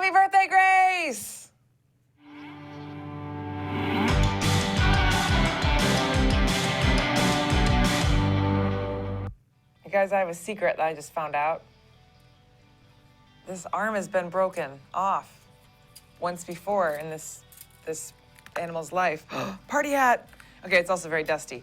Happy birthday, Grace! You guys, I have a secret that I just found out. This arm has been broken off once before in this animal's life. Party hat! Okay, it's also very dusty.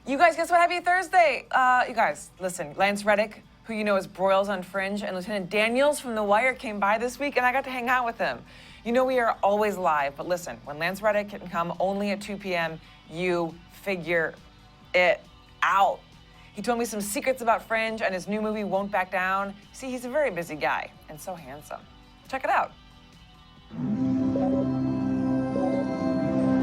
You guys, guess what? Happy Thursday! You guys, listen, Lance Reddick, who you know as Broyles on Fringe, and Lieutenant Daniels from The Wire came by this week, and I got to hang out with him. You know we are always live, but listen, when Lance Reddick can come only at 2 p.m., you figure it out. He told me some secrets about Fringe and his new movie, Won't Back Down. See, he's a very busy guy, and so handsome. Check it out.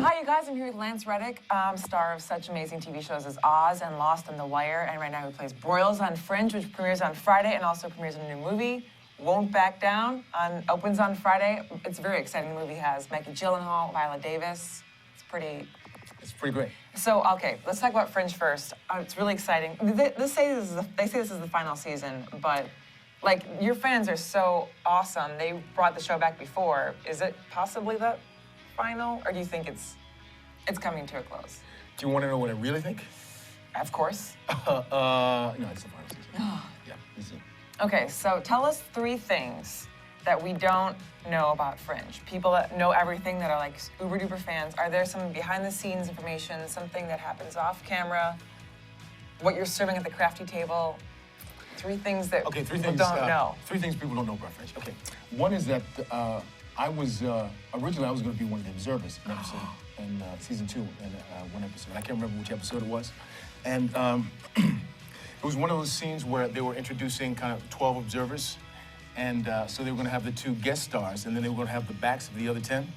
Hi, you guys. I'm here with Lance Reddick, star of such amazing TV shows as Oz and Lost and The Wire, and right now he plays Broyles on Fringe, which premieres on Friday and also premieres in a new movie, Won't Back Down, opens on Friday. It's a very exciting movie. It has Maggie Gyllenhaal, Viola Davis. It's pretty great. So, okay, let's talk about Fringe first. It's really exciting. They say this is the final season, but like your fans are so awesome. They brought the show back before. Is it possibly the final, or do you think it's coming to a close? Do you want to know what I really think? Of course. No, it's the final season. Yeah, this is it. Okay, so tell us 3 things that we don't know about Fringe. People that know everything, that are like uber duper fans. Are there some behind the scenes information, something that happens off camera, what you're serving at the crafty table? 3 things that people don't know. 3 things people don't know about Fringe. Okay, one is that originally I was going to be one of the observers in episode in season 2 and one episode. I can't remember which episode it was, and it was one of those scenes where they were introducing kind of 12 observers. And so they were going to have the 2 guest stars, and then they were going to have the backs of the other 10.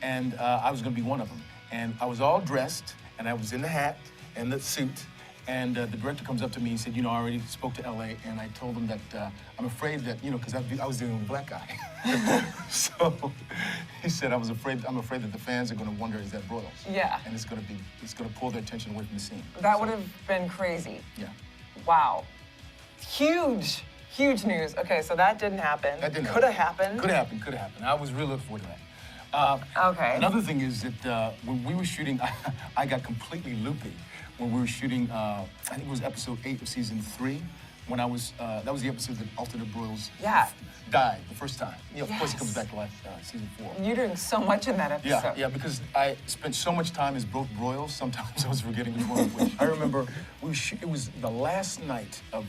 And I was going to be one of them. And I was all dressed, and I was in the hat and the suit. And the director comes up to me and said, you know, I already spoke to LA, and I told him that I'm afraid that, you know, because I was dealing with a black guy. So he said, I'm afraid that the fans are going to wonder, is that Broyles? Yeah. And it's going to pull their attention away from the scene. That would have been crazy. Yeah. Wow. Huge. Huge news. Okay, so that didn't happen. That didn't happen. Could have happened. Could have happened. I was really looking forward to that. Okay. Another thing is that when we were shooting, I got completely loopy when we were shooting, I think it was episode 8 of season 3, when that was the episode that alternate Broyles died the first time. You know, of course he comes back to life season 4. You're doing so much in that episode. Yeah, because I spent so much time as both Broyles, sometimes I was forgetting which one was which. I remember it was the last night of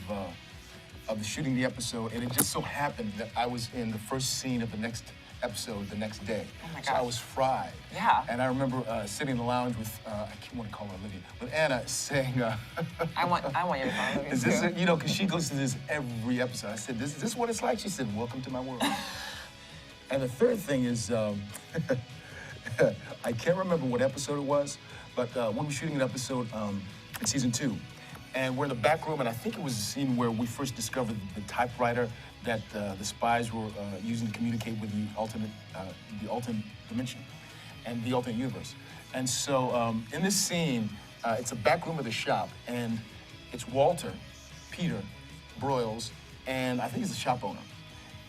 shooting the episode, and it just so happened that I was in the first scene of the next episode the next day. Oh my gosh. So I was fried. Yeah. And I remember sitting in the lounge with, I can't want to call her Olivia, with Anna saying, I want you to call her Olivia, is this, too. you know, because she goes to this every episode. I said, is this what it's like? She said, welcome to my world. And the third thing is, I can't remember what episode it was, but when we were shooting an episode in season 2, and we're in the back room, and I think it was the scene where we first discovered the typewriter that the spies were using to communicate with the alternate dimension and the alternate universe. And so in this scene, it's a back room of the shop, and it's Walter, Peter, Broyles, and I think he's the shop owner.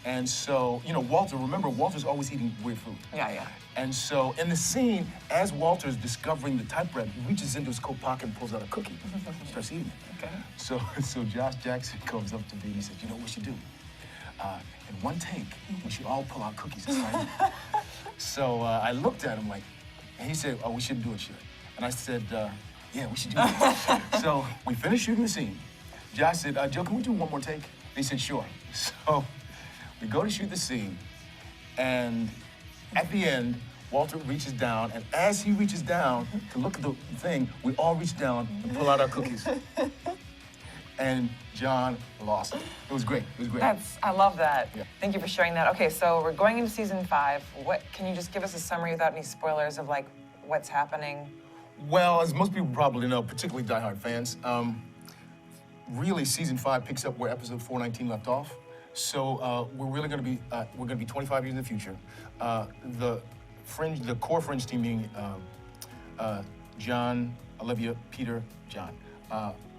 And so, you know, Walter's always eating weird food. Yeah. And so in the scene, as Walter's discovering the typewriter, he reaches into his coat pocket and pulls out a cookie, starts eating it. Okay. So Josh Jackson comes up to me and he says, you know what we should do? In one take, we should all pull out cookies and start eating. So I looked at him like, and he said, oh, we shouldn't do it, should. And I said, yeah, we should do it. So we finished shooting the scene. Josh said, Joe, can we do one more take? He said, sure. So we go to shoot the scene, and at the end, Walter reaches down, and as he reaches down to look at the thing, we all reach down and pull out our cookies. And John lost it. It was great. It was great. I love that. Yeah. Thank you for sharing that. Okay, so we're going into season 5. Can you just give us a summary without any spoilers of like what's happening? Well, as most people probably know, particularly diehard fans, really season 5 picks up where episode 419 left off. So we're really going to be 25 years in the future. The core Fringe team being John, Olivia, Peter, John.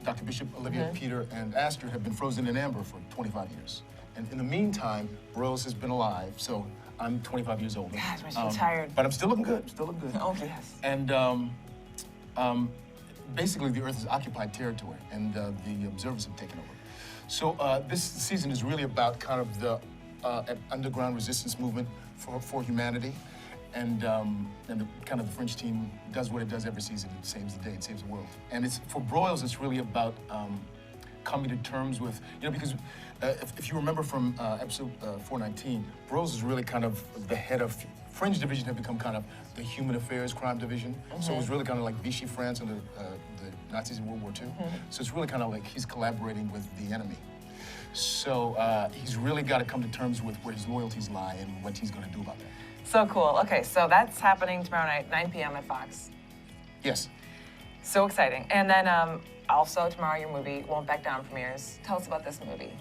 Dr. Bishop, Olivia, Peter, and Astrid have been frozen in amber for 25 years. And in the meantime, Broyles has been alive, so I'm 25 years older. God, I'm so tired. But I'm still looking good. Still looking good. Oh, yes. And basically, the Earth is occupied territory, and the observers have taken over. So this season is really about kind of the an underground resistance movement for humanity, and kind of the Fringe team does what it does every season. It saves the day, it saves the world. And it's for Broyles, it's really about coming to terms with, because if you remember from episode 419, Broyles is really kind of the head of Fringe division had become kind of the human affairs crime division. So it was really kind of like Vichy France under the Nazis in World War II. So it's really kind of like he's collaborating with the enemy. So he's really got to come to terms with where his loyalties lie and what he's going to do about that. So cool. Okay, so that's happening tomorrow night, 9 p.m. at Fox. Yes. So exciting. And then also tomorrow your movie, Won't Back Down, premieres. Tell us about this movie.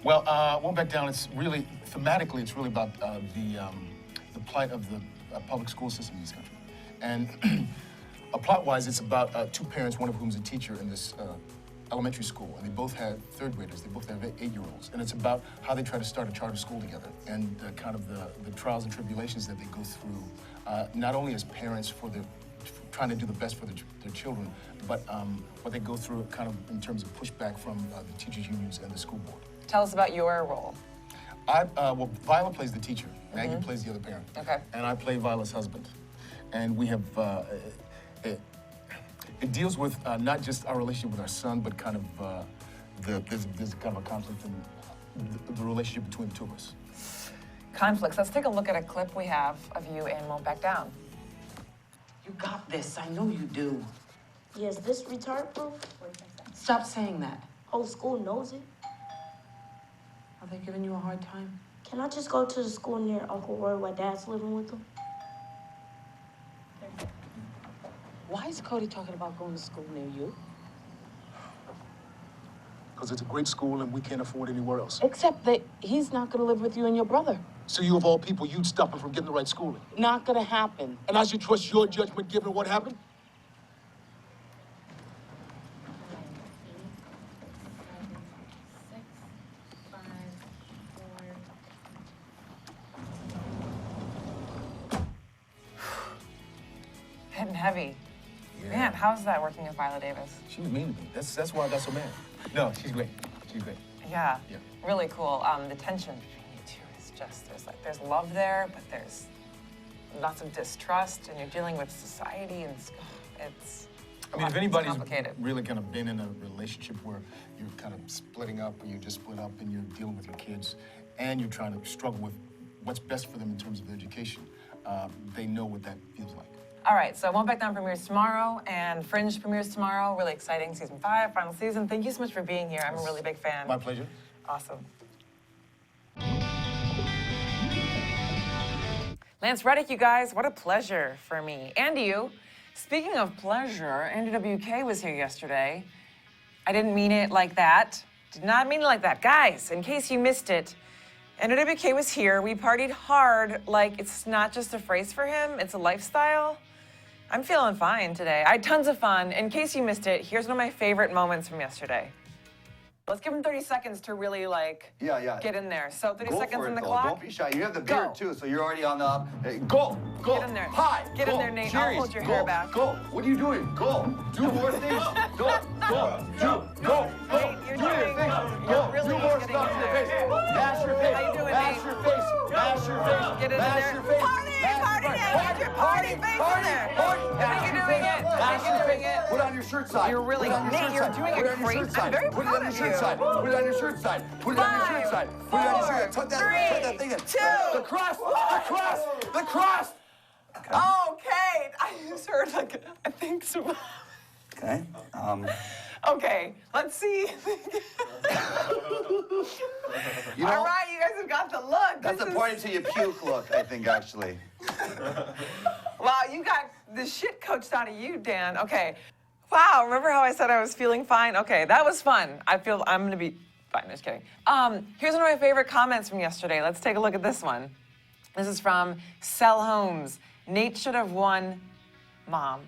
Well, Won't Back Down, it's really, thematically, it's really about the plight of the public school system in this country. And plot-wise, it's about two parents, one of whom is a teacher in this elementary school, and they both have third graders, they both have 8-year-olds. And it's about how they try to start a charter school together and kind of the trials and tribulations that they go through, not only as parents trying to do the best for their children, but what they go through kind of in terms of pushback from the teachers' unions and the school board. Tell us about your role. Well, Viola plays the teacher, Maggie plays the other parent. Okay. And I play Viola's husband. And we have, it deals with not just our relationship with our son, but kind of, there's kind of a conflict in the relationship between the two of us. Conflicts. Let's take a look at a clip we have of you and Won't Back Down. You got this, I know you do. Yes, this retard proof? Stop saying that. Whole school knows it. Are they giving you a hard time? Can I just go to the school near Uncle Roy where Dad's living with him? Why is Cody talking about going to school near you? Because it's a great school and we can't afford anywhere else. Except that he's not gonna live with you and your brother. So you, of all people, you'd stop him from getting the right schooling? Not gonna happen. And I should trust your judgment given what happened? Hitting heavy. Yeah. Man, how's that working with Viola Davis? She was mean to me. That's why I got so mad. No, she's great. She's great. Yeah. Yeah. Really cool. The tension between you two is just, there's love there, but there's lots of distrust, and you're dealing with society, and it's I mean, if anybody's complicated. really kind of been in a relationship where you're kind of splitting up, or you just split up and you're dealing with your kids, and you're trying to struggle with what's best for them in terms of their education, they know what that feels like. All right, so Won't Back Down premieres tomorrow, and Fringe premieres tomorrow. Really exciting, season 5, final season. Thank you so much for being here. I'm a really big fan. My pleasure. Awesome. Lance Reddick, you guys, what a pleasure for me and you. Speaking of pleasure, Andy WK was here yesterday. I didn't mean it like that. Did not mean it like that. Guys, in case you missed it, Andy WK was here. We partied hard. Like, it's not just a phrase for him, it's a lifestyle. I'm feeling fine today. I had tons of fun. In case you missed it, here's one of my favorite moments from yesterday. Let's give him 30 seconds to really, get in there. So 30 seconds in the clock. Don't be shy. You have the beard, Go. too, so you're already on the... Hey, go! Get in there. Hi! Get in there, Nate. I'll hold your hair back. Go! What are you doing? Go! Do more things! Go! Go! Nate, you're doing... Go! really Do more getting stuff in to your there. face! Mash your face! How you doing, Mash Nate? your face! Mash your face! Get in Mash there. your face! Party, Nate. Get your party face in there. I think you're doing it. I think you're doing it. Put it on your shirt side. You're really... Put it on your Nate, shirt you're side. doing Put it it on your great. shirt side. I'm very Put it proud on your of shirt you. side. Put it on your shirt side. Put it on your shirt side. Put it on your shirt side. Tuck that thing in. The cross! The cross! The cross! Okay. I just heard, I think so. Okay. Okay, let's see. You know, All right, you guys have got the look. that's This a is- point until you puke look, I think, actually. Wow, you got the shit coached out of you, Dan. Okay. Wow, remember how I said I was feeling fine? Okay, that was fun. I'm gonna be fine, just kidding. Here's one of my favorite comments from yesterday. Let's take a look at this one. This is from Sell Homes. Nate should have won, Mom.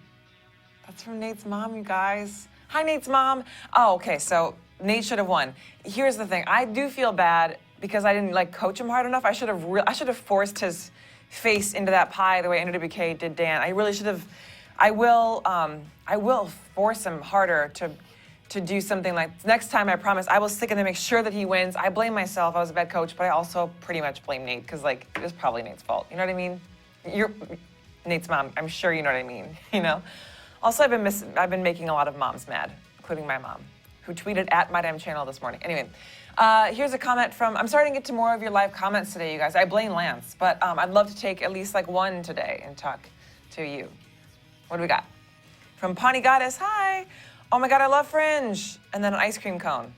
That's from Nate's mom, you guys. Hi, Nate's mom. Oh, okay, so Nate should have won. Here's the thing. I do feel bad because I didn't like coach him hard enough. I should have forced his face into that pie the way NWK did Dan. I really should have. I will force him harder to do something like next time. I promise I will stick in to make sure that he wins. I blame myself. I was a bad coach, but I also pretty much blame Nate because like it was probably Nate's fault. You know what I mean? You're Nate's mom. I'm sure you know what I mean. You know. Also, I've been making a lot of moms mad, including my mom, who tweeted at My Damn Channel this morning. Anyway, here's a comment from. I'm starting to get to more of your live comments today, you guys. I blame Lance, but I'd love to take at least like one today and talk to you. What do we got? From Pawnee Goddess, hi. Oh my God, I love Fringe. And then an ice cream cone.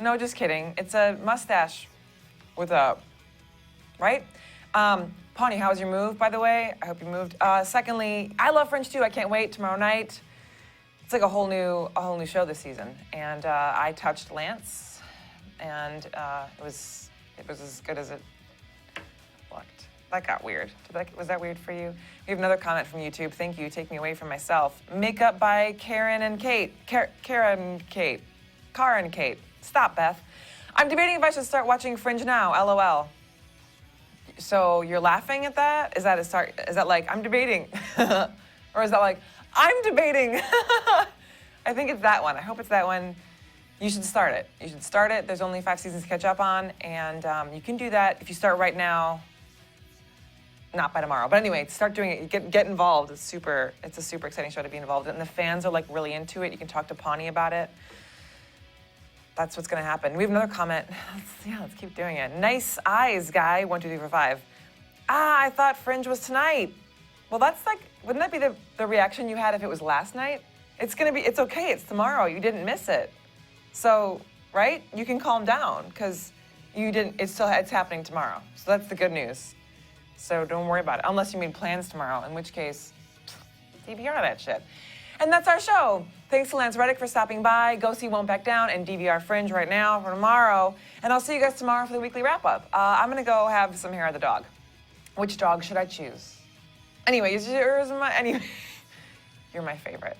No, just kidding. It's a mustache with a, right? Pawnee, how was your move, by the way? I hope you moved. Secondly, I love Fringe too. I can't wait tomorrow night. It's like a whole new show this season. And I touched Lance, and it was as good as it looked. That got weird. Was that weird for you? We have another comment from YouTube. Thank you. Take me away from myself. Makeup by Karen and Kate. Karen and Kate. Stop, Beth. I'm debating if I should start watching Fringe now. LOL. So you're laughing at that? Is that like I'm debating, or is that like I'm debating? I think it's that one. I hope it's that one. You should start it. You should start it. There's only 5 seasons to catch up on, and you can do that if you start right now. Not by tomorrow, but anyway, start doing it. Get involved. It's a super exciting show to be involved in. And the fans are like really into it. You can talk to Pawnee about it. That's what's gonna happen. We have another comment. Let's keep doing it. Nice eyes, guy. 1, 2, 3, 4, 5. I thought Fringe was tonight. Well, that's like, wouldn't that be the reaction you had if it was last night? It's okay. It's tomorrow. You didn't miss it. So, right? You can calm down because you didn't. It's happening tomorrow. So that's the good news. So don't worry about it, unless you made plans tomorrow, in which case, DVR that shit. And that's our show. Thanks to Lance Reddick for stopping by. Go see Won't Back Down and DVR Fringe right now for tomorrow. And I'll see you guys tomorrow for the weekly wrap-up. I'm going to go have some hair of the dog. Which dog should I choose? Anyway, you're my favorite.